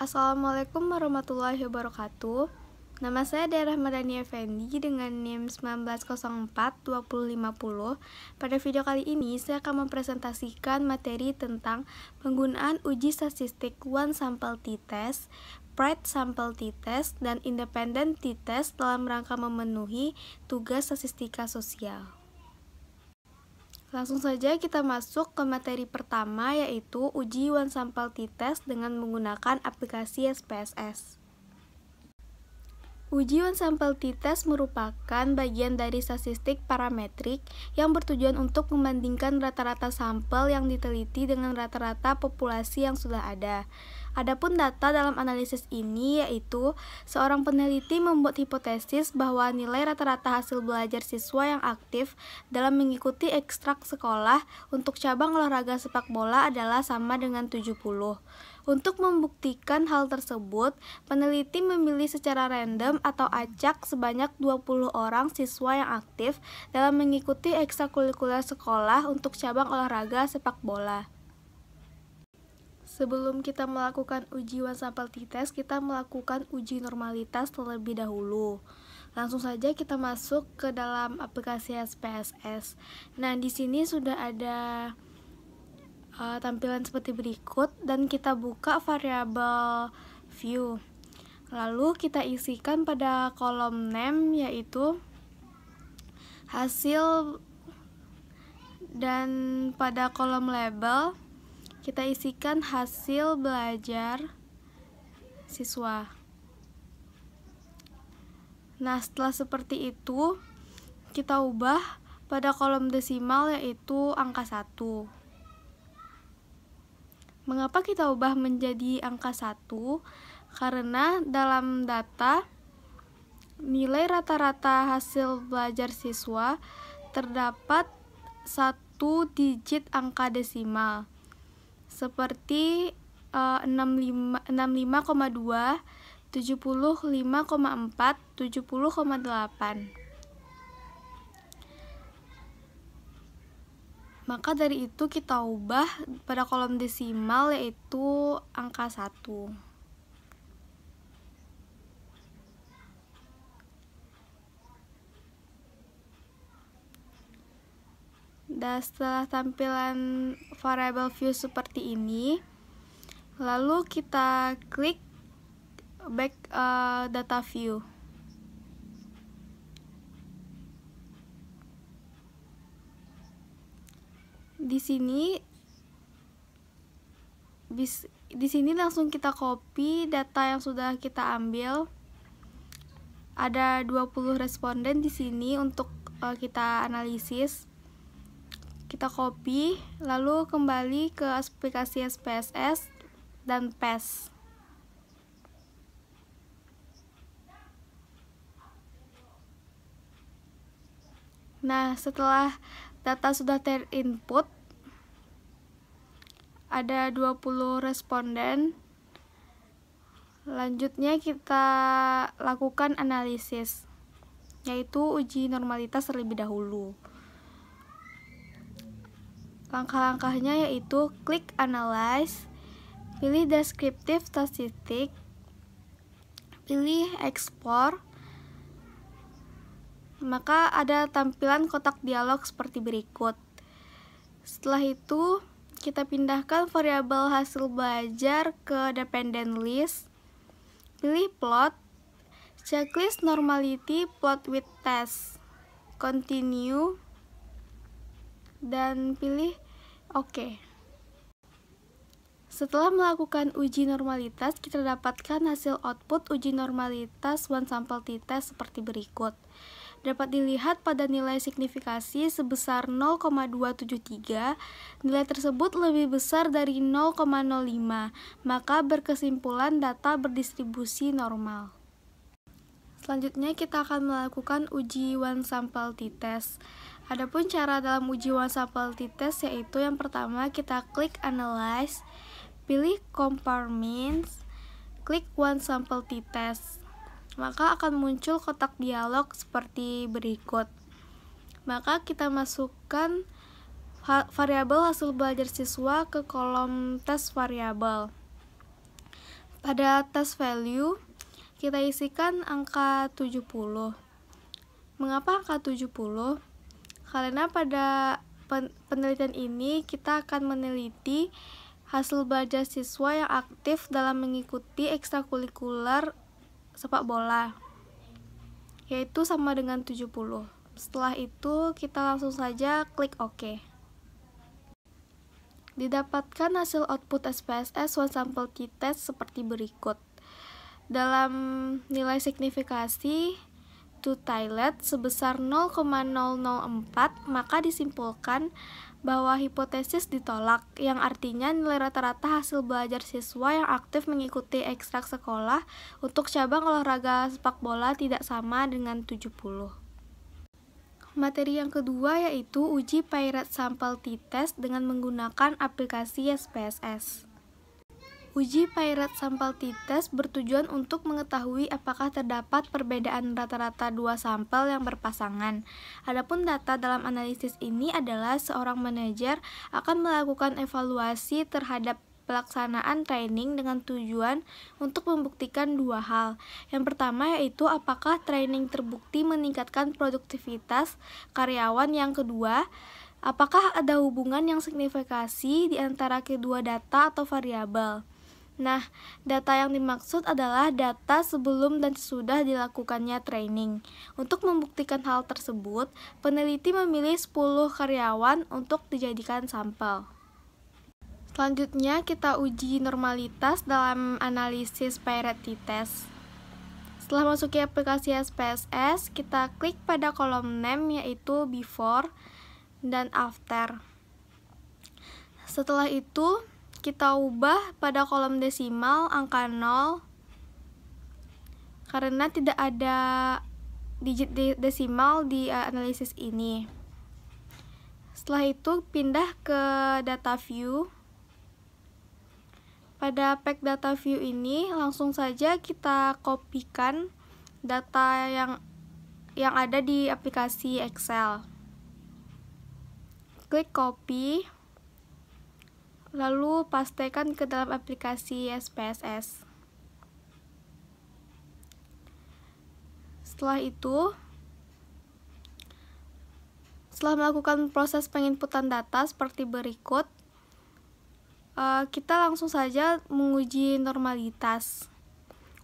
Assalamualaikum warahmatullahi wabarakatuh. Nama saya Daerah Madani Effendi dengan NIM 1904-2050. Pada video kali ini saya akan mempresentasikan materi tentang penggunaan uji statistik one sample t-test, pride sample t-test, dan independent t-test dalam rangka memenuhi tugas statistika sosial. Langsung saja kita masuk ke materi pertama, yaitu uji one sample t-test dengan menggunakan aplikasi SPSS. Uji one sample t-test merupakan bagian dari statistik parametrik yang bertujuan untuk membandingkan rata-rata sampel yang diteliti dengan rata-rata populasi yang sudah ada. Adapun data dalam analisis ini yaitu seorang peneliti membuat hipotesis bahwa nilai rata-rata hasil belajar siswa yang aktif dalam mengikuti ekstrak sekolah untuk cabang olahraga sepak bola adalah sama dengan 70. Untuk membuktikan hal tersebut, peneliti memilih secara random atau acak sebanyak 20 orang siswa yang aktif dalam mengikuti ekstrakurikuler sekolah untuk cabang olahraga sepak bola. Sebelum kita melakukan uji one sample t-test, kita melakukan uji normalitas terlebih dahulu. Langsung saja kita masuk ke dalam aplikasi SPSS. Nah, di sini sudah ada tampilan seperti berikut dan kita buka variabel view. Lalu kita isikan pada kolom name yaitu hasil, dan pada kolom label kita isikan hasil belajar siswa. Nah, setelah seperti itu kita ubah pada kolom desimal yaitu angka 1. Mengapa kita ubah menjadi angka 1? Karena dalam data nilai rata-rata hasil belajar siswa terdapat 1 digit angka desimal seperti 65,2, 75,4, 70,8. Maka dari itu kita ubah pada kolom desimal yaitu angka 1. Dan setelah tampilan variable view seperti ini, lalu kita klik back data view. Di sini langsung kita copy data yang sudah kita ambil. Ada 20 responden di sini untuk kita analisis. Kita copy, lalu kembali ke aplikasi SPSS dan paste. Nah, setelah data sudah terinput, ada 20 responden. Lanjutnya kita lakukan analisis, yaitu uji normalitas terlebih dahulu. Langkah-langkahnya yaitu klik analyze, pilih descriptive statistic, pilih export. Maka ada tampilan kotak dialog seperti berikut. Setelah itu kita pindahkan variabel hasil belajar ke dependent list, pilih plot, checklist normality plot with test, continue, dan pilih OK. Setelah melakukan uji normalitas, kita dapatkan hasil output uji normalitas one sample t-test seperti berikut. Dapat dilihat pada nilai signifikasi sebesar 0,273, nilai tersebut lebih besar dari 0,05, maka berkesimpulan data berdistribusi normal. Selanjutnya kita akan melakukan uji one sample t-test. Adapun cara dalam uji one sample t-test yaitu yang pertama kita klik analyze, pilih compare means, klik one sample t-test. Maka akan muncul kotak dialog seperti berikut. Maka kita masukkan variabel hasil belajar siswa ke kolom tes variabel. Pada test value, kita isikan angka 70. Mengapa angka 70? Karena pada penelitian ini kita akan meneliti hasil belajar siswa yang aktif dalam mengikuti ekstrakurikuler sepak bola, yaitu sama dengan 70. Setelah itu kita langsung saja klik OK. Didapatkan hasil output SPSS one sample t-test seperti berikut. Dalam nilai signifikasi to toilet sebesar 0,004, maka disimpulkan bahwa hipotesis ditolak, yang artinya nilai rata-rata hasil belajar siswa yang aktif mengikuti ekstrak sekolah untuk cabang olahraga sepak bola tidak sama dengan 70. Materi yang kedua yaitu uji Paired Sample t-test dengan menggunakan aplikasi SPSS. Uji Paired Sample t-test bertujuan untuk mengetahui apakah terdapat perbedaan rata-rata dua sampel yang berpasangan. Adapun data dalam analisis ini adalah seorang manajer akan melakukan evaluasi terhadap pelaksanaan training dengan tujuan untuk membuktikan dua hal. Yang pertama yaitu apakah training terbukti meningkatkan produktivitas karyawan. Yang kedua, apakah ada hubungan yang signifikasi di antara kedua data atau variabel. Nah, data yang dimaksud adalah data sebelum dan sesudah dilakukannya training. Untuk membuktikan hal tersebut, peneliti memilih 10 karyawan untuk dijadikan sampel. Selanjutnya, kita uji normalitas dalam analisis Paired t-test. Setelah masuki aplikasi SPSS, kita klik pada kolom name yaitu before dan after. Setelah itu, kita ubah pada kolom desimal angka 0 karena tidak ada digit desimal di analisis ini. Setelah itu, pindah ke data view. Pada pack data view ini langsung saja kita kopikan data yang ada di aplikasi Excel. Klik copy, lalu pastekan ke dalam aplikasi SPSS. Setelah itu, setelah melakukan proses penginputan data seperti berikut, kita langsung saja menguji normalitas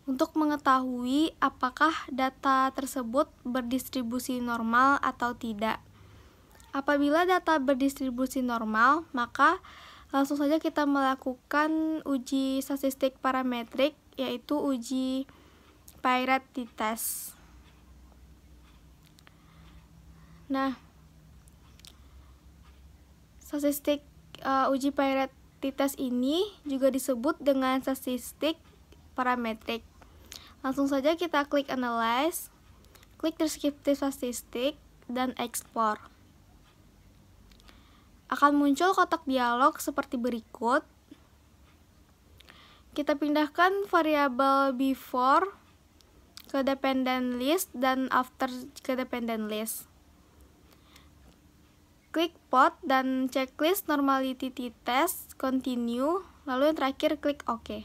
untuk mengetahui apakah data tersebut berdistribusi normal atau tidak. Apabila data berdistribusi normal, maka langsung saja kita melakukan uji statistik parametrik, yaitu uji Paired t-test. Nah, statistik uji Paired t-test ini juga disebut dengan statistik parametrik. Langsung saja kita klik Analyze, klik Descriptive Statistik, dan Export. Akan muncul kotak dialog seperti berikut. Kita pindahkan variabel before ke dependent list dan after ke dependent list. Klik pot dan checklist normality t-test, continue, lalu yang terakhir klik OK.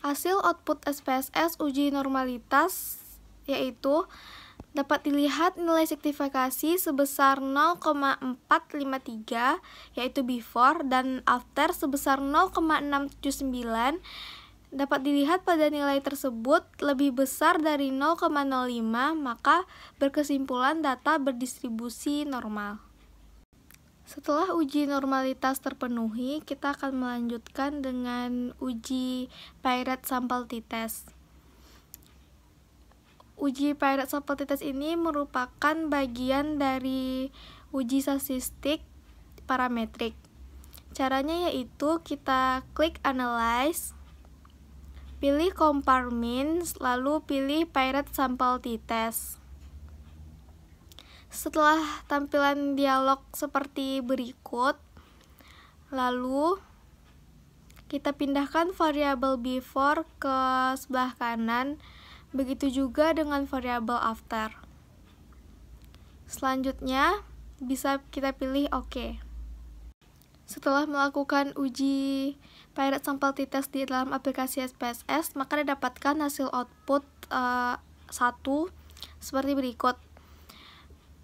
Hasil output SPSS uji normalitas yaitu dapat dilihat nilai signifikasi sebesar 0,453 yaitu before dan after sebesar 0,679. Dapat dilihat pada nilai tersebut lebih besar dari 0,05, maka berkesimpulan data berdistribusi normal. Setelah uji normalitas terpenuhi, kita akan melanjutkan dengan uji Paired Sample t-test. Uji Paired Sample t-test ini merupakan bagian dari uji statistik parametrik. Caranya yaitu kita klik Analyze, pilih Compare Means, lalu pilih Paired Sample t-test. Setelah tampilan dialog seperti berikut, lalu kita pindahkan variabel before ke sebelah kanan, begitu juga dengan variabel after. Selanjutnya, bisa kita pilih OK. Setelah melakukan uji pirate sampel t-test di dalam aplikasi SPSS, maka didapatkan hasil output 1 seperti berikut.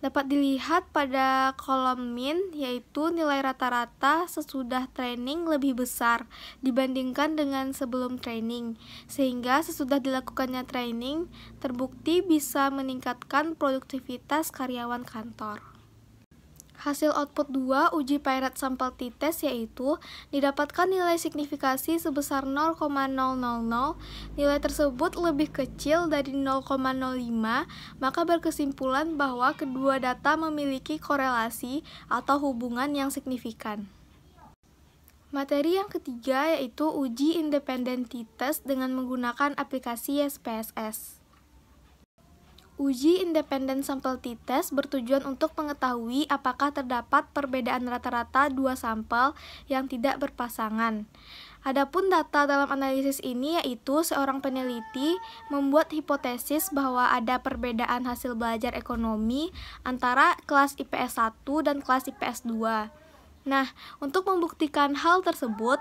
Dapat dilihat pada kolom min, yaitu nilai rata-rata sesudah training lebih besar dibandingkan dengan sebelum training, sehingga sesudah dilakukannya training terbukti bisa meningkatkan produktivitas karyawan kantor. Hasil output 2 uji pirate sampel t-test yaitu didapatkan nilai signifikasi sebesar 0,000. Nilai tersebut lebih kecil dari 0,05, maka berkesimpulan bahwa kedua data memiliki korelasi atau hubungan yang signifikan. Materi yang ketiga yaitu uji independen t-test dengan menggunakan aplikasi SPSS. Uji independen sampel t-test bertujuan untuk mengetahui apakah terdapat perbedaan rata-rata dua sampel yang tidak berpasangan. Adapun data dalam analisis ini yaitu seorang peneliti membuat hipotesis bahwa ada perbedaan hasil belajar ekonomi antara kelas IPS 1 dan kelas IPS 2. Nah, untuk membuktikan hal tersebut,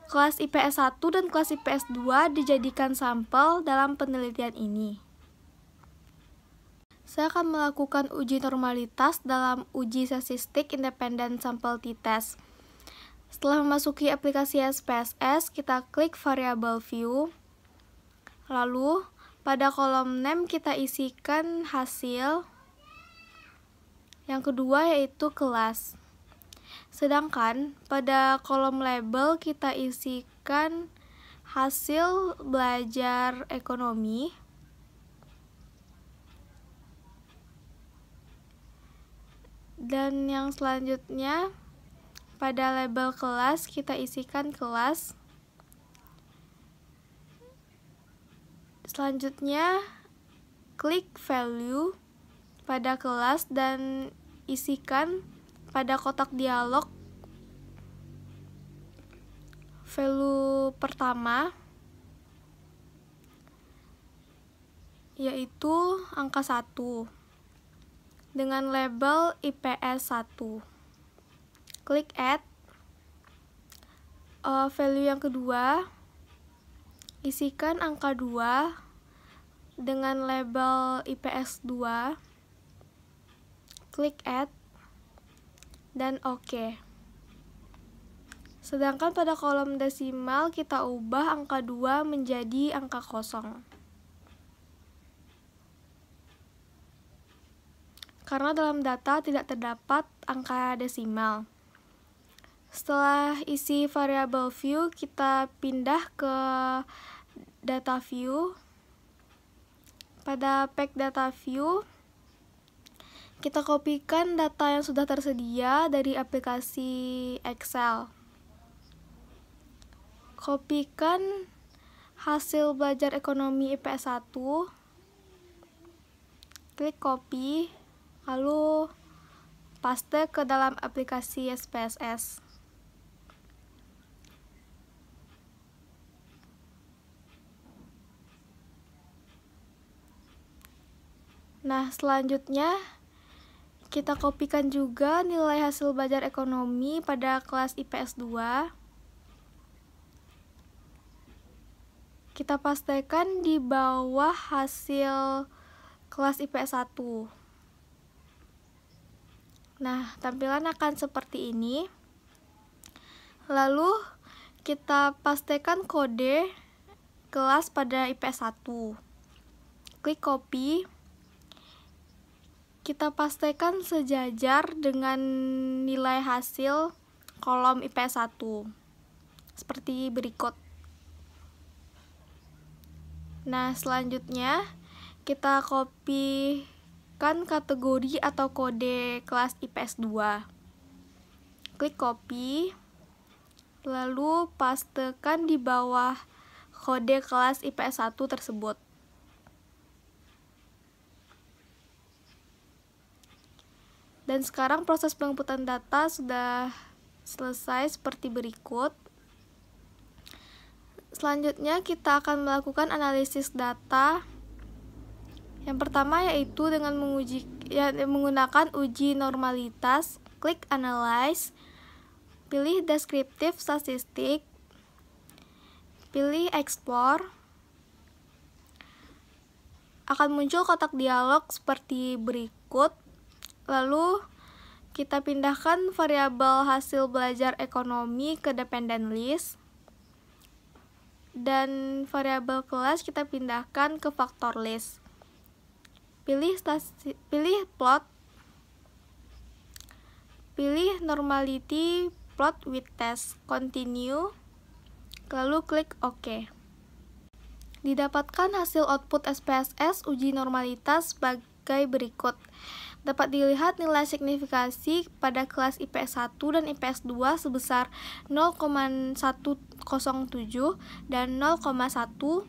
kelas IPS 1 dan kelas IPS 2 dijadikan sampel dalam penelitian ini. Saya akan melakukan uji normalitas dalam uji statistik independen sampel t-test. Setelah memasuki aplikasi SPSS, kita klik variable view. Lalu, pada kolom name kita isikan hasil. Yang kedua yaitu kelas. Sedangkan pada kolom label kita isikan hasil belajar ekonomi. Dan yang selanjutnya pada label kelas kita isikan kelas. Selanjutnya klik value pada kelas dan isikan pada kotak dialog value pertama yaitu angka 1 dengan label IPS 1. Klik add. Value yang kedua, isikan angka 2 dengan label IPS 2. Klik add dan OK. Sedangkan pada kolom desimal kita ubah angka 2 menjadi angka 0. Karena dalam data tidak terdapat angka desimal. Setelah isi variable view, kita pindah ke data view. Pada pack data view, kita kopikan data yang sudah tersedia dari aplikasi Excel. Kopikan hasil belajar ekonomi IPS 1. Klik copy. Lalu paste ke dalam aplikasi SPSS. Nah, selanjutnya kita kopikan juga nilai hasil belajar ekonomi pada kelas IPS 2. Kita pastekan di bawah hasil kelas IPS 1. Nah, tampilan akan seperti ini. Lalu, kita pastekan kode kelas pada IPS 1. Klik copy. Kita pastekan sejajar dengan nilai hasil kolom IPS 1. Seperti berikut. Nah, selanjutnya kita copy kategori atau kode kelas IPS 2. Klik copy, lalu pastekan di bawah kode kelas IPS 1 tersebut. Dan sekarang proses penginputan data sudah selesai seperti berikut. Selanjutnya kita akan melakukan analisis data. Yang pertama yaitu dengan menggunakan uji normalitas. Klik Analyze, pilih Descriptive Statistic, Pilih Explore. Akan muncul kotak dialog seperti berikut. Lalu kita pindahkan variabel hasil belajar ekonomi ke dependent list. Dan variabel kelas kita pindahkan ke factor list. Pilih plot. Pilih normality plot with test. Continue. Lalu klik OK. Didapatkan hasil output SPSS uji normalitas sebagai berikut. Dapat dilihat nilai signifikasi pada kelas IPS 1 dan IPS 2 sebesar 0,107 dan 0,143.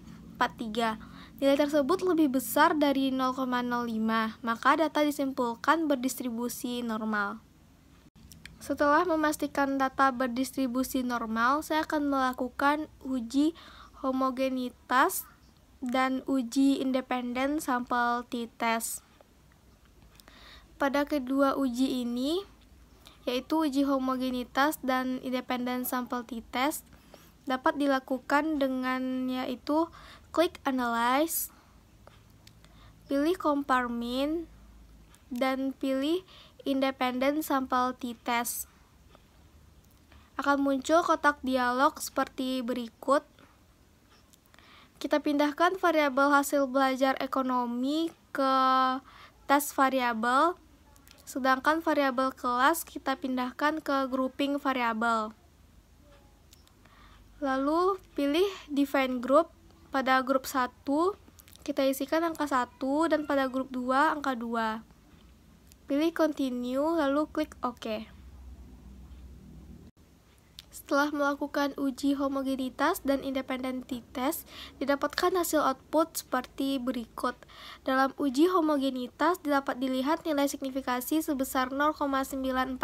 Nilai tersebut lebih besar dari 0,05, maka data disimpulkan berdistribusi normal. Setelah memastikan data berdistribusi normal, saya akan melakukan uji homogenitas dan uji independen sampel t-test. Pada kedua uji ini, yaitu uji homogenitas dan independen sampel t-test, dapat dilakukan dengan yaitu klik Analyze, pilih Compare Mean, dan pilih Independent Sampel t-test. Akan muncul kotak dialog seperti berikut. Kita pindahkan variabel hasil belajar ekonomi ke tes variabel, sedangkan variabel kelas kita pindahkan ke grouping variabel. Lalu pilih Define Group. Pada grup 1 kita isikan angka 1 dan pada grup 2 angka 2. Pilih Continue lalu klik OK. Setelah melakukan uji homogenitas dan independen t-test, didapatkan hasil output seperti berikut. Dalam uji homogenitas dapat dilihat nilai signifikasi sebesar 0,949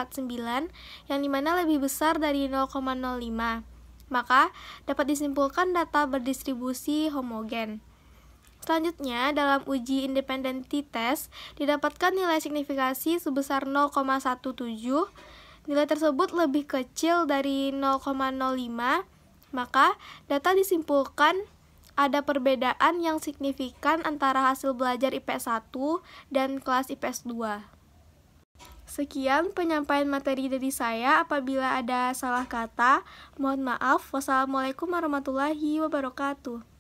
yang dimana lebih besar dari 0,05. Maka dapat disimpulkan data berdistribusi homogen. Selanjutnya, dalam uji independen t-test didapatkan nilai signifikasi sebesar 0,17. Nilai tersebut lebih kecil dari 0,05, maka data disimpulkan ada perbedaan yang signifikan antara hasil belajar IPS 1 dan kelas IPS 2. Sekian penyampaian materi dari saya. Apabila ada salah kata, mohon maaf. Wassalamualaikum warahmatullahi wabarakatuh.